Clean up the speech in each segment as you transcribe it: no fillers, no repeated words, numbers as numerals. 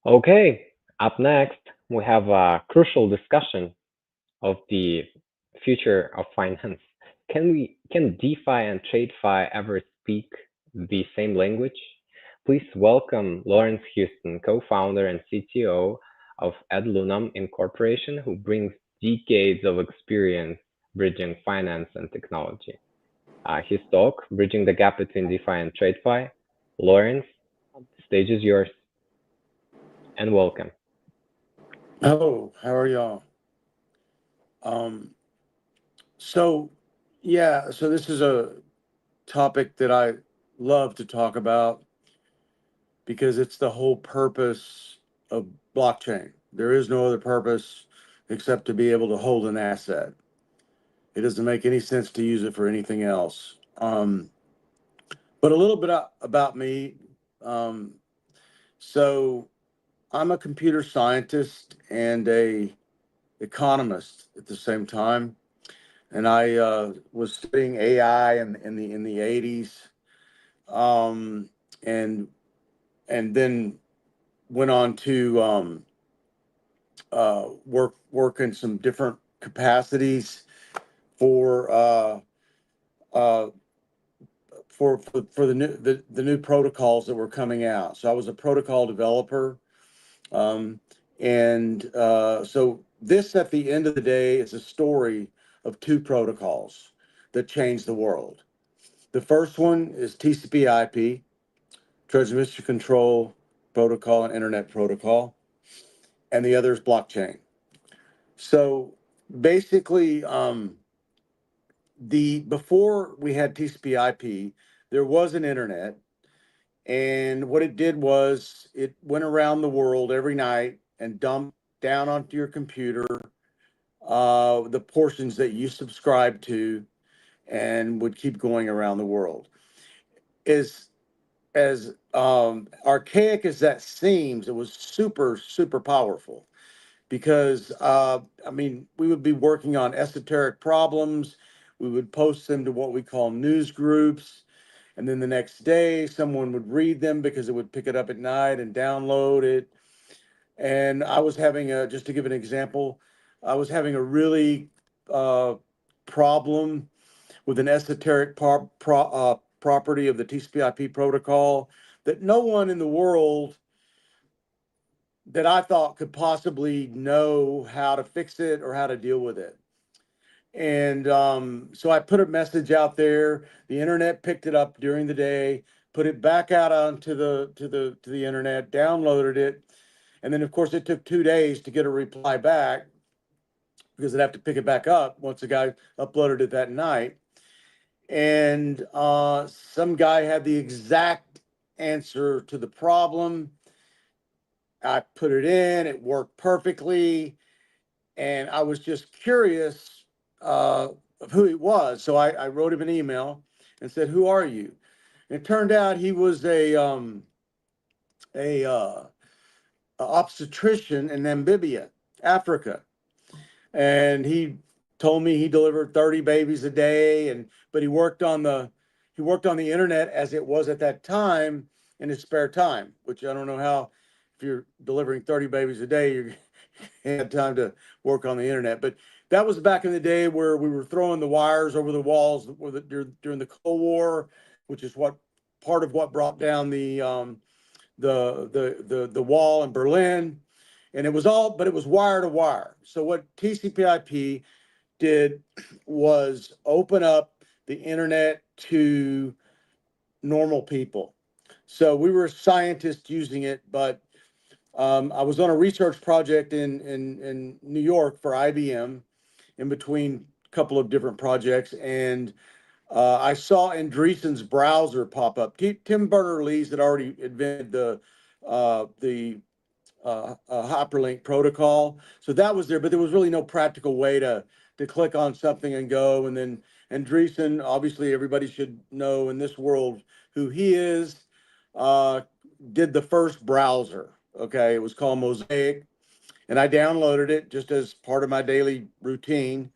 Okay, up next, we have a crucial discussion of the future of finance. Can DeFi and TradFi ever speak the same language? Please welcome Lawrence Houston, co-founder and CTO of AdLunam Incorporation, who brings decades of experience bridging finance and technology. His talk, Bridging the Gap Between DeFi and TradFi. Lawrence, the stage is yours, and welcome. Hello, how are y'all? Um, so this is a topic that I love to talk about because it's the whole purpose of blockchain. There is no other purpose except to be able to hold an asset. It doesn't make any sense to use it for anything else. But a little bit about me. Um, so I'm a computer scientist and a economist at the same time. And I was studying AI in the 80s, um, and and then went on to work in some different capacities for uh, uh, for the new protocols that were coming out. So I was a protocol developer, um, and so this at the end of the day is a story of two protocols that changed the world. The first one is TCP/IP, Transmission Control Protocol and Internet Protocol, and the other is blockchain. So basically, the before we had TCP/IP, there was an internet, and what it did was it went around the world every night and dumped down onto your computer the portions that you subscribed to, and would keep going around the world. Is as archaic as that seems, it was super powerful because I mean, we would be working on esoteric problems. We would post them to what we call news groups, and then the next day, someone would read them because it would pick it up at night and download it. And I was having just to give an example, I was having a really uh, problem with an esoteric property of the TCP/IP protocol that no one in the world that I thought could possibly know how to fix it or how to deal with it. And so I put a message out there. The internet picked it up during the day, put it back out onto the internet, downloaded it, and then of course it took 2 days to get a reply back because they'd have to pick it back up once the guy uploaded it that night. And some guy had the exact answer to the problem. I put it in, it worked perfectly, and I was just curious of who he was. So I wrote him an email and said, "Who are you?" And it turned out he was a obstetrician in Namibia, Africa, and he told me he delivered 30 babies a day, and but he worked on the internet as it was at that time in his spare time, which I don't know how, if you're delivering 30 babies a day, you had time to work on the internet. But that was back in the day where we were throwing the wires over the walls during the Cold War, which is what part of what brought down the wall in Berlin. And it was wire to wire. So what TCP/IP did was open up the internet to normal people. So we were scientists using it, but I was on a research project in New York for IBM in between a couple of different projects, and I saw Andreessen's browser pop up. Tim Berners-Lee had already invented the hyperlink protocol, so that was there, but there was really no practical way to click on something and go. And then Andreessen, obviously, everybody should know in this world who he is. Uh, did the first browser. Okay, it was called Mosaic, and I downloaded it just as part of my daily routine.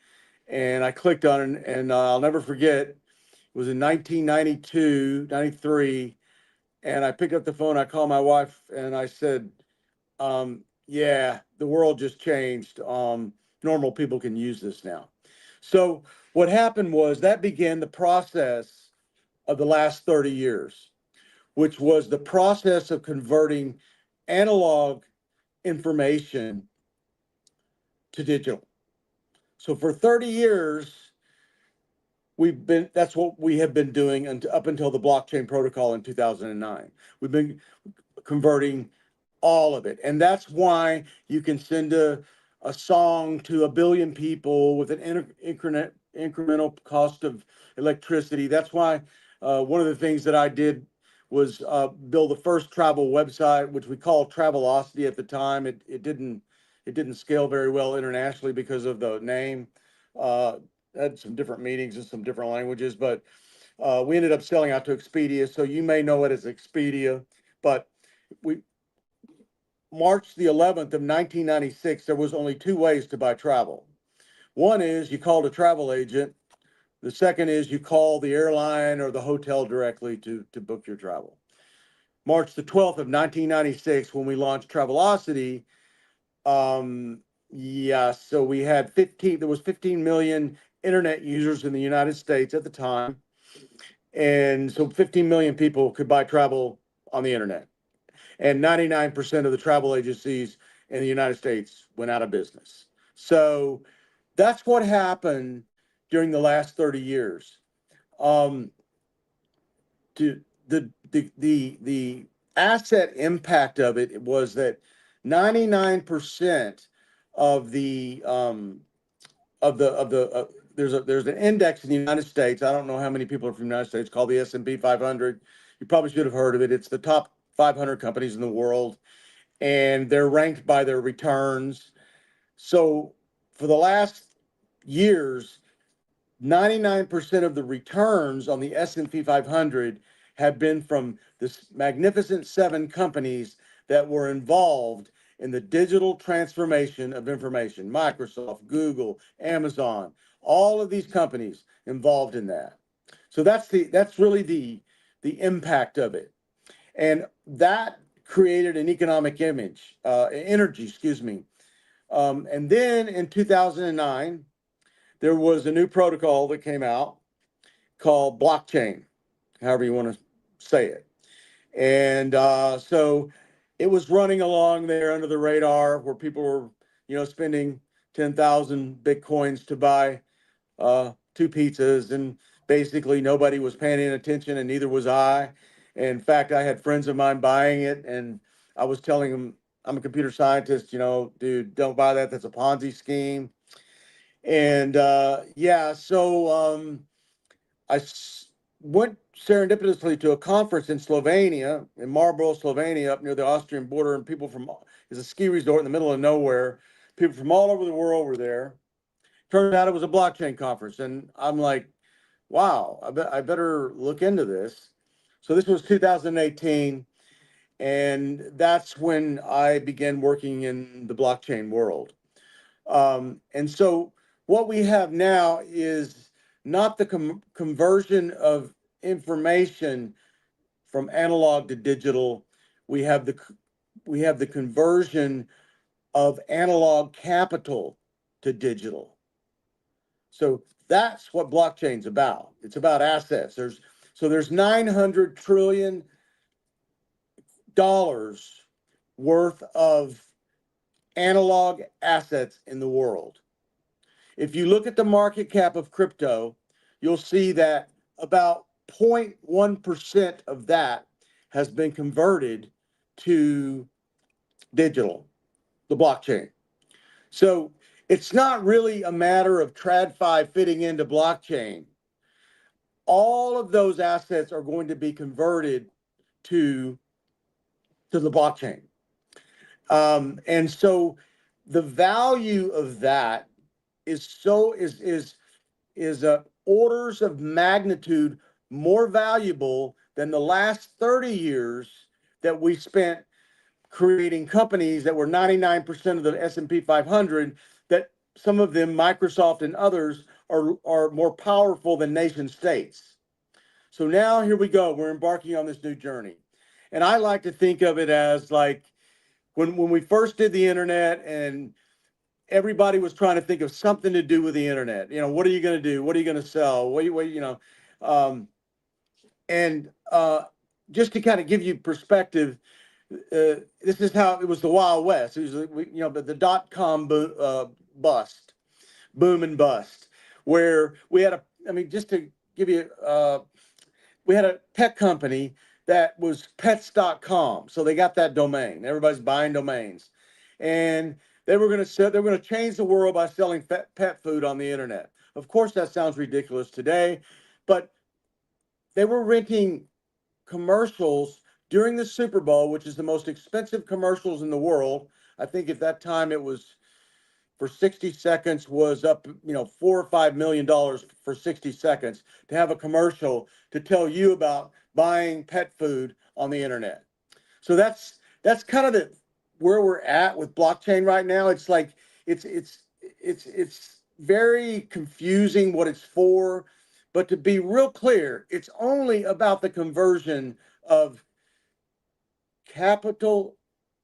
And I clicked on it, and I'll never forget. It was in 1992, 93, and I picked up the phone. I called my wife, and I said, yeah, the world just changed. Normal people can use this now. So what happened was that began the process of the last 30 years, which was the process of converting analog information to digital. So for 30 years, that's what we have been doing up until the blockchain protocol in 2009. We've been converting all of it. And that's why you can send a song to a billion people with an incremental cost of electricity. That's why one of the things that I did was build the first travel website, which we called Travelocity at the time. It didn't scale very well internationally because of the name. Had some different meanings in some different languages, but we ended up selling out to Expedia. So you may know it as Expedia, but we March the 11th of 1996, there was only two ways to buy travel. One is you called a travel agent. The second is you call the airline or the hotel directly to book your travel. March the 12th of 1996, when we launched Travelocity, so we had there was 15 million internet users in the United States at the time. And so 15 million people could buy travel on the internet. And 99% of the travel agencies in the United States went out of business. So that's what happened during the last 30 years. To the asset impact of it was that 99% of the there's an index in the United States. I don't know how many people are from the United States, called the S&P 500. You probably should have heard of it. It's the top 500 companies in the world, and they're ranked by their returns. So for the last years, 99% of the returns on the S&P 500 have been from this magnificent 7 companies that were involved in the digital transformation of information. Microsoft, Google, Amazon, all of these companies involved in that. So that's really the impact of it. And that created an economic energy, excuse me. And then in 2009, there was a new protocol that came out called blockchain, however you want to say it. And so it was running along there under the radar where people were, spending 10,000 Bitcoins to buy 2 pizzas, and basically nobody was paying any attention, and neither was I. In fact, I had friends of mine buying it, and I was telling them, I'm a computer scientist, dude, don't buy that. That's a Ponzi scheme. And so went serendipitously to a conference in Slovenia, in Marlborough, Slovenia, up near the Austrian border, and it's a ski resort in the middle of nowhere. People from all over the world were there. Turned out it was a blockchain conference, and I'm like, wow, I better look into this. So this was 2018, and that's when I began working in the blockchain world. And so what we have now is not the conversion of information from analog to digital. We have the conversion of analog capital to digital. So that's what blockchain's about. It's about assets. There's $900 trillion worth of analog assets in the world. If you look at the market cap of crypto, you'll see that about 0.1% of that has been converted to digital, the blockchain. So it's not really a matter of TradFi fitting into blockchain. All of those assets are going to be converted to the blockchain. And so the value of that is orders of magnitude more valuable than the last 30 years that we spent creating companies that were 99% of the S&P 500, that some of them, Microsoft and others, are more powerful than nation states. So now here we go. We're embarking on this new journey. And I like to think of it as like when we first did the internet and everybody was trying to think of something to do with the internet. You know, what are you going to do? What are you going to sell? Um, and just to kind of give you perspective, this is how it was the Wild West. It was, the dot-com bust, boom and bust, where we had just to give you, we had a pet company that was pets.com. So they got that domain. Everybody's buying domains. And they were going to change the world by selling pet food on the internet. Of course, that sounds ridiculous today, but they were renting commercials during the Super Bowl, which is the most expensive commercials in the world. I think at that time it was for 60 seconds was up, $4 or $5 million for 60 seconds to have a commercial to tell you about buying pet food on the internet. So that's kind of where we're at with blockchain right now. It's like it's very confusing what it's for, but to be real clear, it's only about the conversion of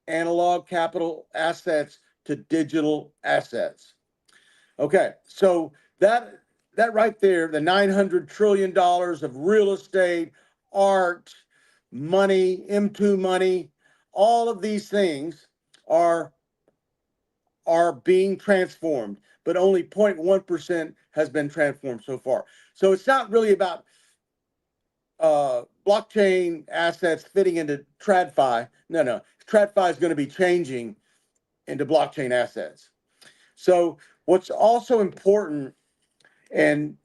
analog capital assets to digital assets. Okay, so that right there, the $900 trillion of real estate, art, money, M2 money, all of these things are being transformed, but only 0.1% has been transformed so far. So it's not really about blockchain assets fitting into TradFi. No. TradFi is going to be changing into blockchain assets. So what's also important, and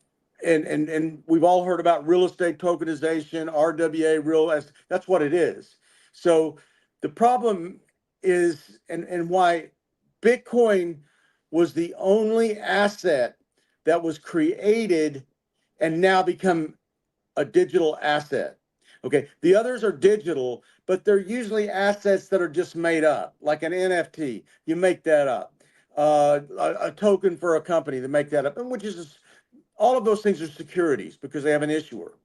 we've all heard about real estate tokenization, RWA, that's what it is. So the problem is, and why Bitcoin was the only asset that was created and now become a digital asset. Okay, the others are digital, but they're usually assets that are just made up, like an NFT. You make that up. A token for a company to make that up, and which is all of those things are securities because they have an issuer.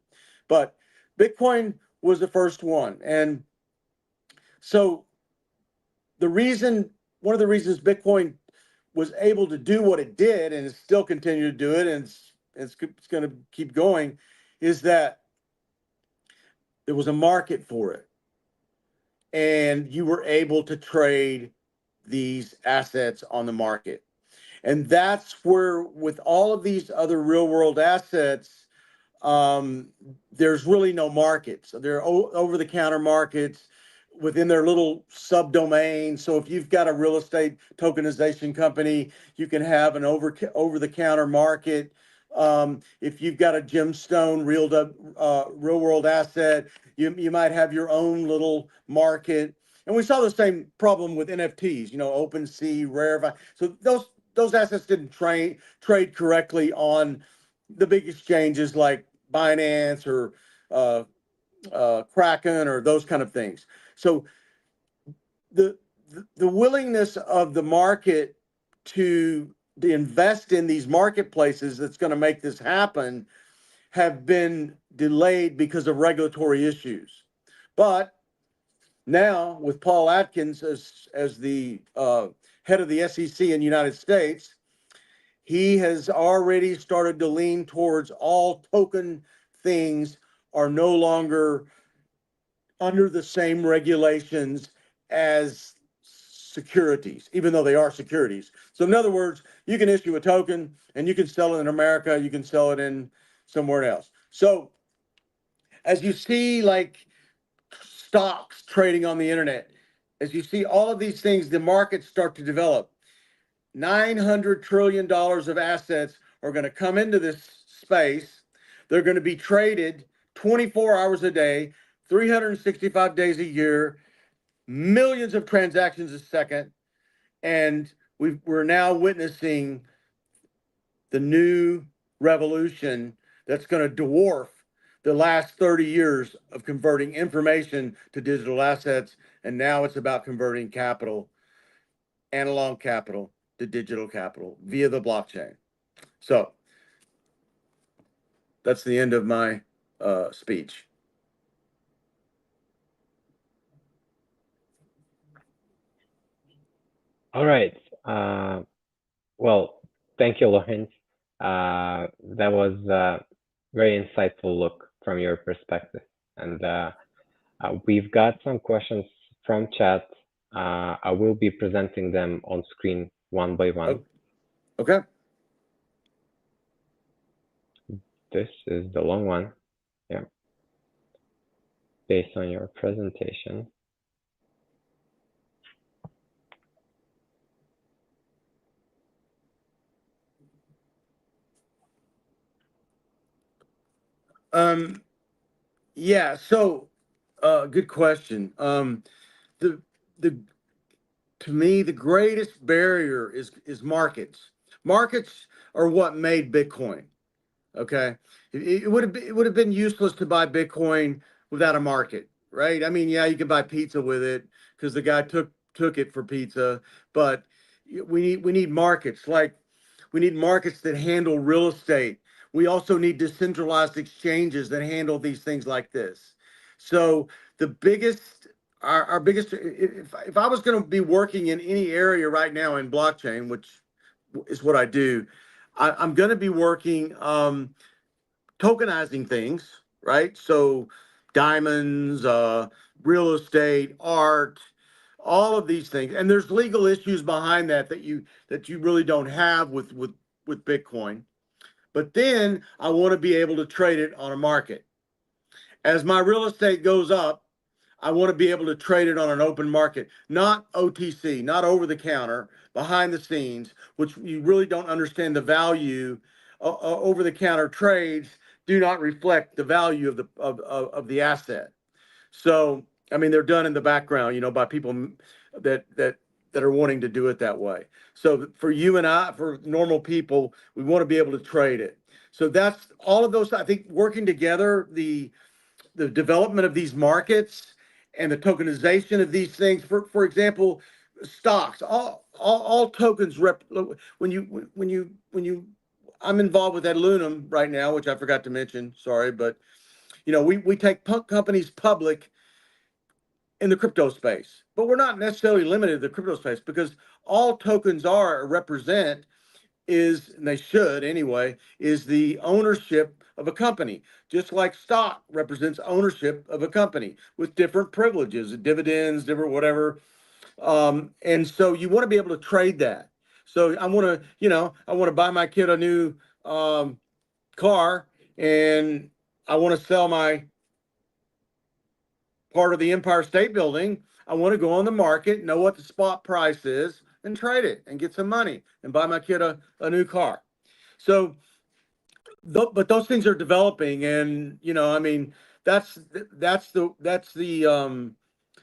But Bitcoin was the first one, and so one of the reasons Bitcoin was able to do what it did, and it's still continue to do it, and it's going to keep going, is that there was a market for it, and you were able to trade these assets on the market. And that's where, with all of these other real world assets, there's really no markets. So they're over the counter markets within their little subdomain. So if you've got a real estate tokenization company, you can have an over the counter market. If you've got a gemstone real world asset, you might have your own little market. And we saw the same problem with NFTs, OpenSea, Rarified. So those assets didn't trade correctly on the big exchanges like Binance or Kraken or those kind of things. So the willingness of the market to invest in these marketplaces that's going to make this happen have been delayed because of regulatory issues. But now with Paul Atkins as the head of the SEC in the United States, he has already started to lean towards all token things are no longer under the same regulations as securities, even though they are securities. So in other words, you can issue a token and you can sell it in America, you can sell it in somewhere else. So as you see, like stocks trading on the internet, as you see all of these things, the markets start to develop. $900 trillion of assets are going to come into this space. They're going to be traded 24 hours a day, 365 days a year, millions of transactions a second. And we're now witnessing the new revolution that's going to dwarf the last 30 years of converting information to digital assets. And now it's about converting capital, analog capital, to digital capital via the blockchain. So that's the end of my speech. All right. Well, thank you, Lawrence. That was a very insightful look from your perspective. And we've got some questions from chat. I will be presenting them on screen one by one. Okay. This is the long one. Yeah. Based on your presentation. Yeah. So, good question. The the to me, the greatest barrier is markets. Markets are what made Bitcoin. Okay, it would have been useless to buy Bitcoin without a market, right? I mean, yeah, you can buy pizza with it because the guy took it for pizza, but we need markets. Like, we need markets that handle real estate. We also need decentralized exchanges that handle these things like this. So the biggest, our biggest, if I was going to be working in any area right now in blockchain, which is what I do, I'm going to be working tokenizing things, right? So diamonds, real estate, art, all of these things, and there's legal issues behind that you really don't have with Bitcoin. But then I want to be able to trade it on a market. As my real estate goes up, I want to be able to trade it on an open market, not OTC, not over the counter, behind the scenes, which you really don't understand the value. Over the counter trades do not reflect the value of the asset. So, I mean, they're done in the background, by people that that that are wanting to do it that way. So for you and I, for normal people, we want to be able to trade it. So that's all of those. I think working together, the development of these markets and the tokenization of these things. For example, stocks. All tokens when you. I'm involved with AdLunam right now, which I forgot to mention. Sorry, but we take companies public in the crypto space, but we're not necessarily limited to the crypto space because all tokens are represent is, and they should anyway, is the ownership of a company. Just like stock represents ownership of a company with different privileges, dividends, different whatever. And so you want to be able to trade that. So I want to buy my kid a new car, and I want to sell my part of the Empire State Building. I want to go on the market, know what the spot price is, and trade it and get some money and buy my kid a new car. So, but those things are developing, and I mean, that's the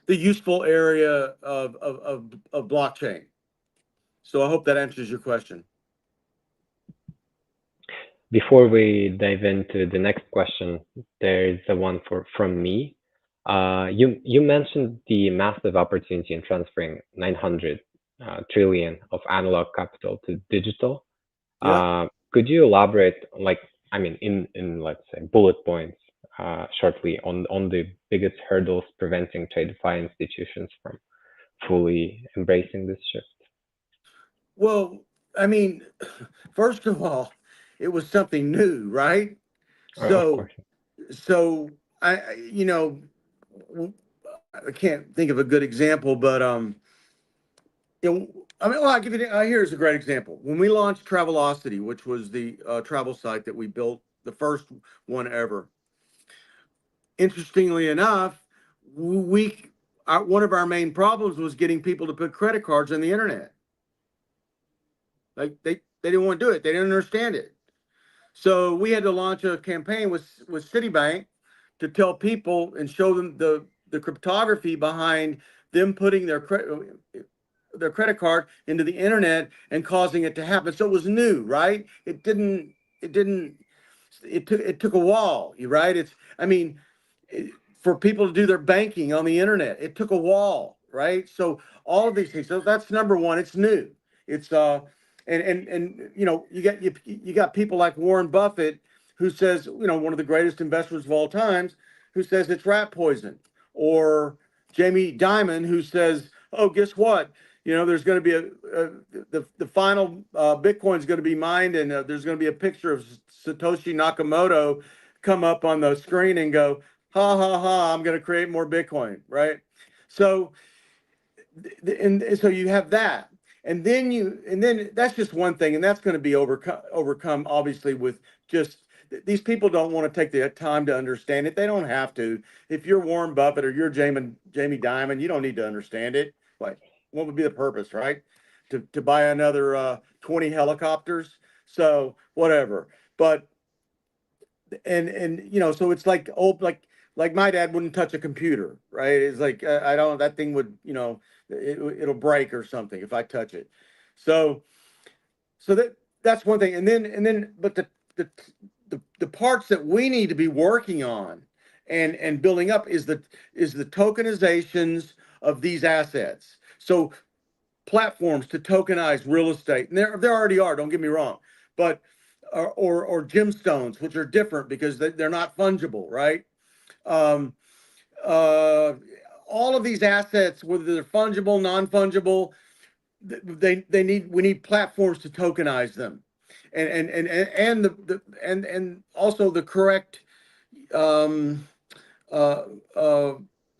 useful area of blockchain. So I hope that answers your question. Before we dive into the next question, there's the one from me. You mentioned the massive opportunity in transferring 900 trillion of analog capital to digital. Yeah. Could you elaborate, like, I mean, in let's say bullet points, shortly on the biggest hurdles preventing TradFi institutions from fully embracing this shift? Well, I mean, first of all, it was something new, right? Of So, course. so I can't think of a good example, but I mean, well, I'll give you. Here's a great example. When we launched Travelocity, which was the travel site that we built, the first one ever. Interestingly enough, one of our main problems was getting people to put credit cards on the internet. Like they didn't want to do it. They didn't understand it. So we had to launch a campaign with Citibank to tell people and show them the cryptography behind them putting their credit card into the internet and causing it to happen. So it was new, right? It took a while, right? I mean, for people to do their banking on the internet, it took a while, right? So all of these things. So that's number one. It's new. It's and you got people like Warren Buffett, who says, one of the greatest investors of all times, who says it's rat poison, or Jamie Dimon, who says, oh, guess what? there's going to be the final Bitcoin is going to be mined, and there's going to be a picture of Satoshi Nakamoto come up on the screen and go, ha ha ha, I'm going to create more Bitcoin, right? So, and so you have that, and then that's just one thing, and that's going to be overcome obviously with just these people don't want to take the time to understand it. They don't have to. If you're Warren Buffett or you're Jamie Dimon, you don't need to understand it. Like, what would be the purpose, right? To buy another 20 helicopters? So whatever. But so it's like like my dad wouldn't touch a computer, right? It's like I don't that thing would it'll break or something if I touch it. So that's one thing, and then but the parts that we need to be working on and building up is the tokenizations of these assets. So platforms to tokenize real estate, and there already are. Don't get me wrong, but or gemstones, which are different because they're not fungible, right? Um, uh, all of these assets, whether they're fungible, non-fungible, we need platforms to tokenize them, and also the correct um, uh, uh,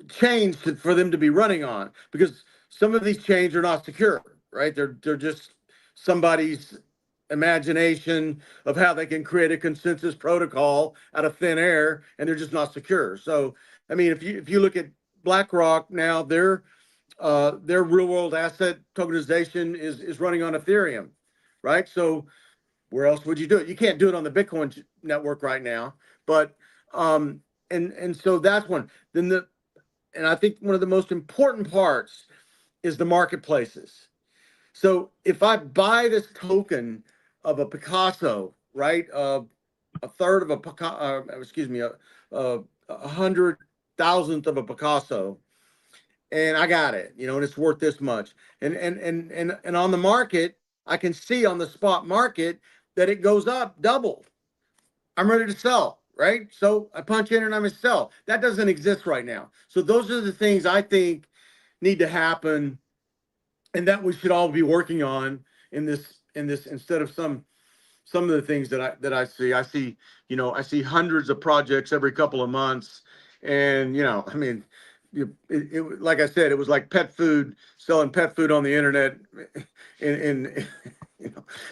chains for them to be running on, because some of these chains are not secure, right? They're just somebody's imagination of how they can create a consensus protocol out of thin air, and they're just not secure. So, I mean, if you look at BlackRock now, their real world asset tokenization is running on Ethereum, right? So where else would you do it? You can't do it on the Bitcoin network right now, but and so that's one. And I think one of the most important parts is the marketplaces. So if I buy this token of a Picasso, right, a third of a excuse me, a 100,000th of a Picasso, and I got it, and it's worth this much. And on the market, I can see on the spot market that it goes up double. I'm ready to sell, right? So I punch in and I'm gonna sell. That doesn't exist right now. So those are the things I think need to happen, and that we should all be working on in this instead of some of the things that I see. I see hundreds of projects every couple of months, and I mean, like I said, it was like pet food, selling pet food on the internet, in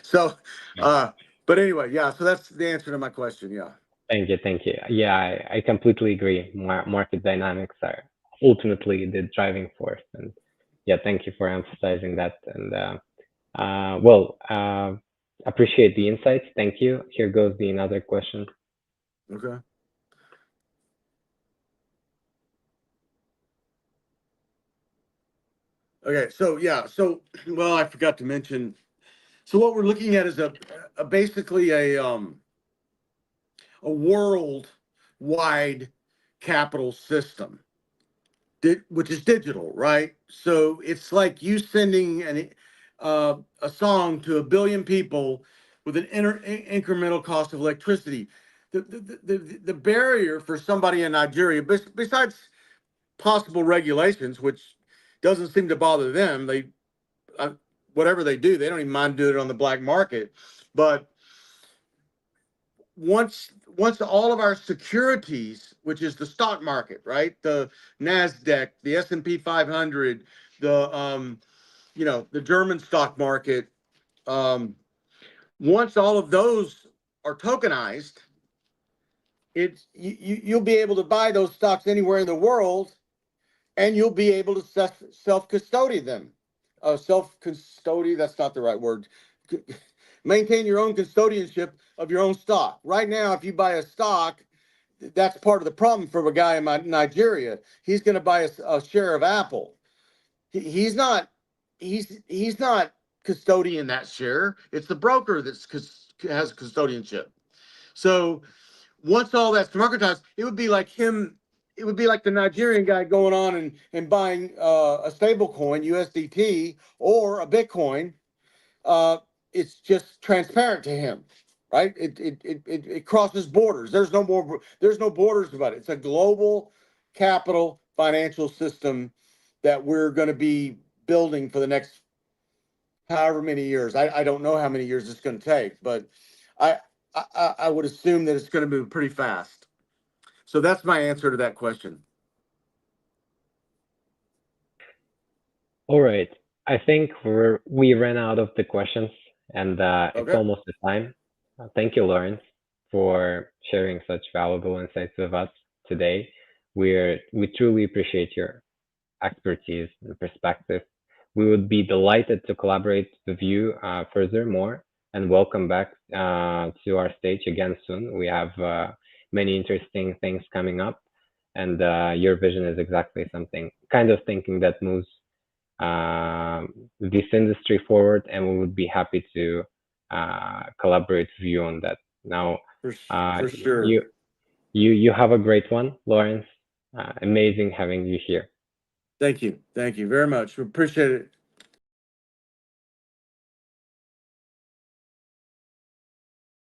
so, Yeah. uh, but anyway, yeah. So that's the answer to my question. Yeah. Thank you, thank you. Yeah, I completely agree. Market dynamics are ultimately the driving force, and yeah, thank you for emphasizing that. And well, appreciate the insights. Thank you. Here goes the another question. Okay. Okay. So yeah. So well, I forgot to mention. So what we're looking at is basically a worldwide capital system, which is digital, right? So it's like you sending a song to a billion people with an incremental cost of electricity. The barrier for somebody in Nigeria, besides possible regulations, which doesn't seem to bother them, uh, whatever they do, they don't even mind doing it on the black market. But once all of our securities, which is the stock market, right? The Nasdaq, the S&P 500, the German stock market, um, once all of those are tokenized, you'll be able to buy those stocks anywhere in the world, and you'll be able to self-custody them. Self-custody, that's not the right word. Maintain your own custodianship of your own stock. Right now, if you buy a stock, that's part of the problem for a guy in Nigeria. He's going to buy a share of Apple. He's not he's not custodian that share. It's the broker has custodianship. So once all that's democratized, it would be like him. It would be like the Nigerian guy going on and buying a stable coin, USDT, or a Bitcoin. Uh, it's just transparent to him, right? It crosses borders. There's no borders about it. It's a global capital financial system that we're going to be building for the next however many years. I don't know how many years it's going to take, but I would assume that it's going to move pretty fast. So that's my answer to that question. All right. I think we ran out of the questions, and it's Okay. almost the time. Thank you, Lawrence, for sharing such valuable insights with us today. We truly appreciate your expertise and perspective. We would be delighted to collaborate with you furthermore, and welcome back to our stage again soon. We have many interesting things coming up, and your vision is exactly something kind of thinking that moves this industry forward, and we would be happy to collaborate with you on that. Now, For sure. you have a great one, Lawrence. Amazing having you here. Thank you. Thank you very much. We appreciate it.